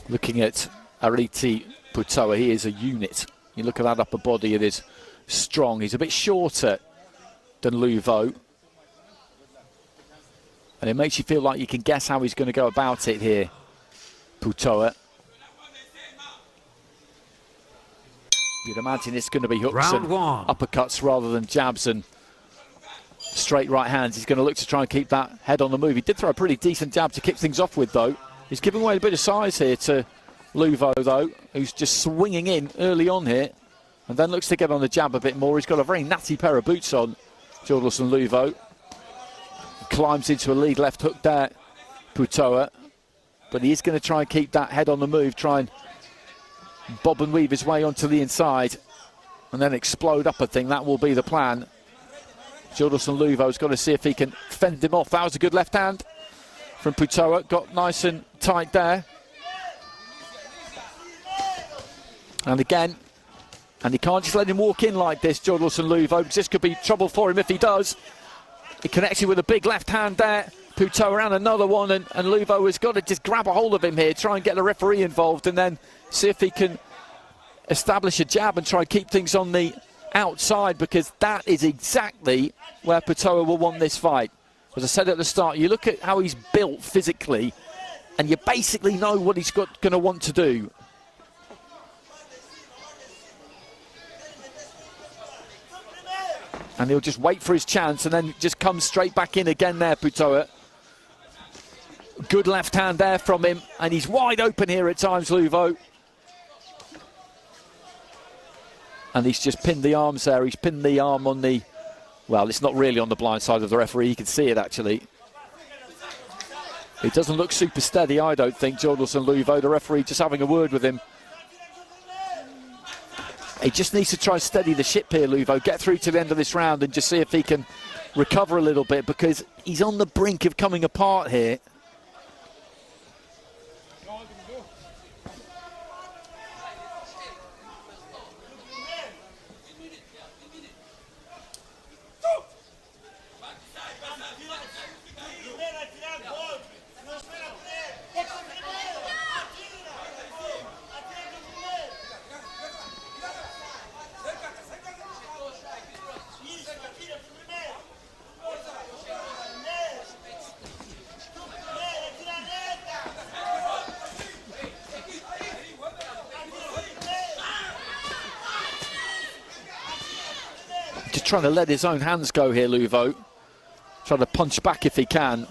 Looking at ARIITEA Putoa, he is a unit. You look at that upper body, it is strong. He's a bit shorter than Luvo. And it makes you feel like you can guess how he's going to go about it here, Putoa. You'd imagine it's going to be hooks and uppercuts rather than jabs and straight right hands. He's going to look to try and keep that head on the move. He did throw a pretty decent jab to kick things off with, though. He's giving away a bit of size here to Luvo, though, who's just swinging in early on here and then looks to get on the jab a bit more. He's got a very natty pair of boots on, Jordelson Luvo. Climbs into a lead left hook there, Putoa. But he is going to try and keep that head on the move, try and bob and weave his way onto the inside and then explode up, I think. That will be the plan. Jordelson Luvo's got to see if he can fend him off. That was a good left hand from Putoa. Got nice and tight there. And again, and he can't just let him walk in like this, Jordelson Luvo, because this could be trouble for him if he does. He connects with a big left hand there. Putoa and another one, and Luvo has got to just grab a hold of him here, try and get the referee involved, and then see if he can establish a jab and try and keep things on the outside, because that is exactly where Putoa will want this fight. As I said at the start, you look at how he's built physically, and you basically know what he's going to want to do. And he'll just wait for his chance and then just come straight back in again there, Putoa. Good left hand there from him, and he's wide open here at times, Luvo. And he's just pinned the arms there. He's pinned the arm on the, well, it's not really on the blind side of the referee. You can see it, actually. He doesn't look super steady, I don't think, Jordelson Luvo. The referee just having a word with him. He just needs to try and steady the ship here, Luvo. Get through to the end of this round and just see if he can recover a little bit, because he's on the brink of coming apart here. Just trying to let his own hands go here, Luvo. Trying to punch back if he can.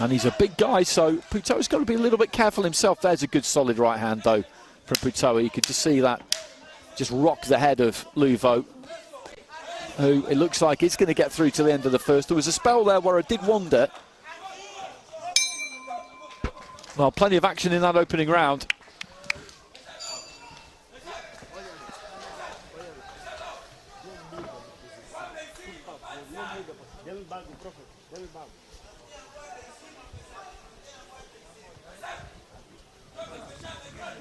And he's a big guy, so Putoa's got to be a little bit careful himself. There's a good solid right hand, though, from Putoa. You could just see that just rock the head of Luvo, who it looks like is going to get through to the end of the first. There was a spell there where I did wonder. Well, plenty of action in that opening round.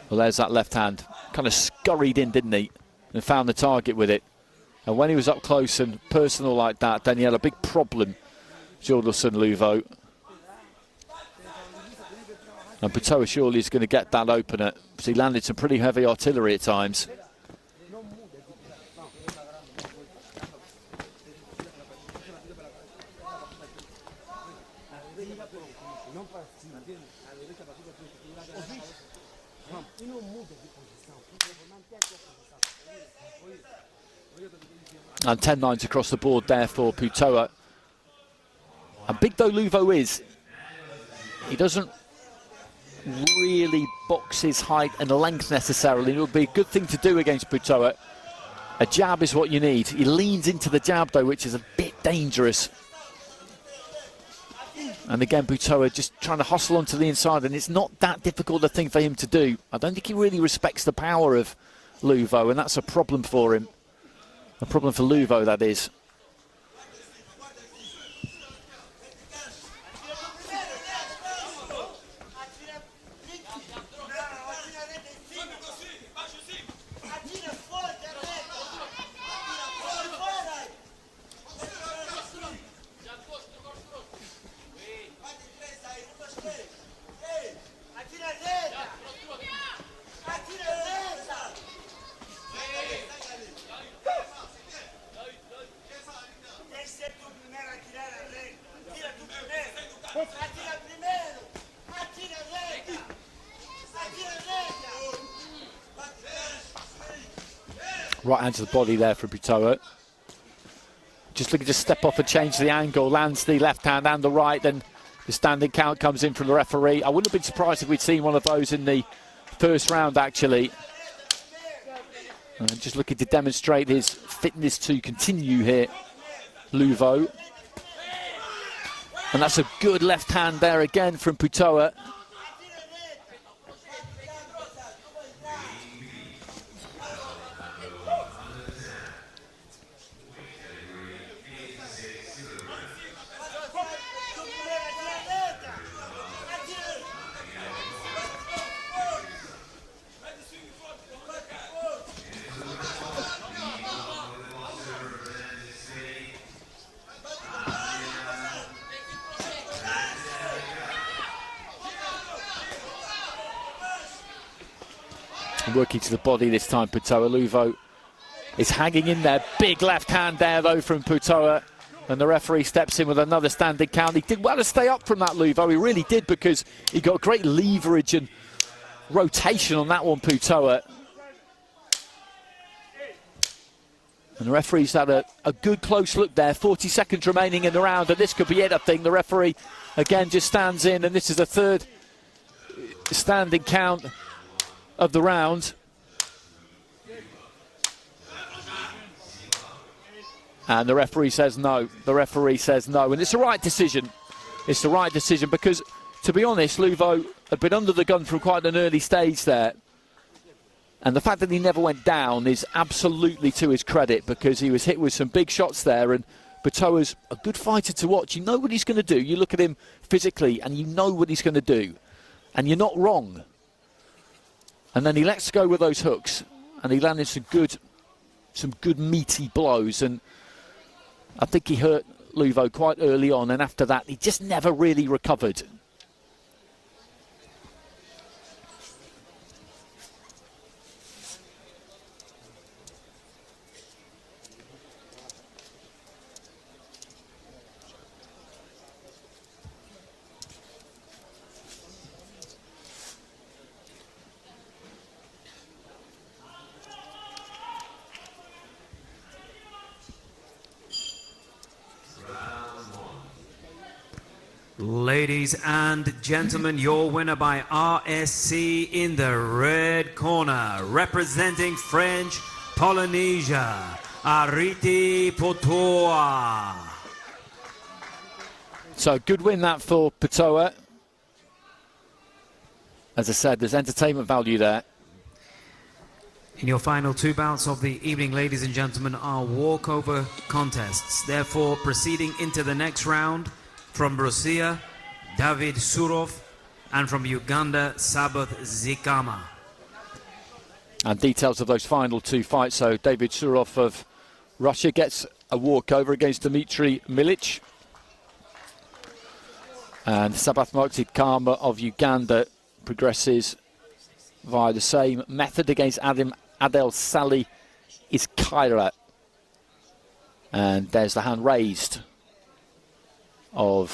Well, there's that left hand. Kind of scurried in, didn't he? And found the target with it. And when he was up close and personal like that, then he had a big problem, Jordelson Luvo. And Putoa surely is going to get that opener, because he landed some pretty heavy artillery at times. And 10-9s across the board there for Putoa. And big though Luvo is, he doesn't really box his height and length necessarily. It would be a good thing to do against Putoa. A jab is what you need. He leans into the jab though, which is a bit dangerous. And again, Putoa just trying to hustle onto the inside, and it's not that difficult a thing for him to do. I don't think he really respects the power of Luvo, and that's a problem for him. A problem for Luvo, that is. Right hand to the body there for Putoa. Just looking to step off and change the angle. Lands the left hand and the right. Then the standing count comes in from the referee. I wouldn't have been surprised if we'd seen one of those in the first round, actually. And just looking to demonstrate his fitness to continue here, Luvo. And that's a good left hand there again from Putoa. Working to the body this time, Putoa. Luvo is hanging in there. Big left hand there, though, from Putoa. And the referee steps in with another standing count. He did well to stay up from that, Luvo. He really did, because he got great leverage and rotation on that one, Putoa. And the referee's had a good close look there. 40 seconds remaining in the round, and this could be it, I think. The referee, again, just stands in, and this is the third standing count of the round. And the referee says no. The referee says no. And it's the right decision. It's the right decision because, to be honest, Luvo had been under the gun from quite an early stage there. And the fact that he never went down is absolutely to his credit, because he was hit with some big shots there. And Putoa's a good fighter to watch. You know what he's going to do. You look at him physically and you know what he's going to do. And you're not wrong. And then he lets go with those hooks, and he landed some good meaty blows. And I think he hurt Luvo quite early on, and after that, he just never really recovered. Ladies and gentlemen, your winner by RSC in the red corner, representing French Polynesia, ARIITEA Putoa. So good win that for Putoa. As I said, there's entertainment value there. In your final two bouts of the evening, ladies and gentlemen, are walkover contests. Therefore, proceeding into the next round, from Russia, David Surov, and from Uganda, Sabath Zikama. And details of those final two fights. So David Surov of Russia gets a walkover against Dmitry Milic. And Sabath Zikama of Uganda progresses via the same method against Adel Sali Iskaira. And there's the hand raised of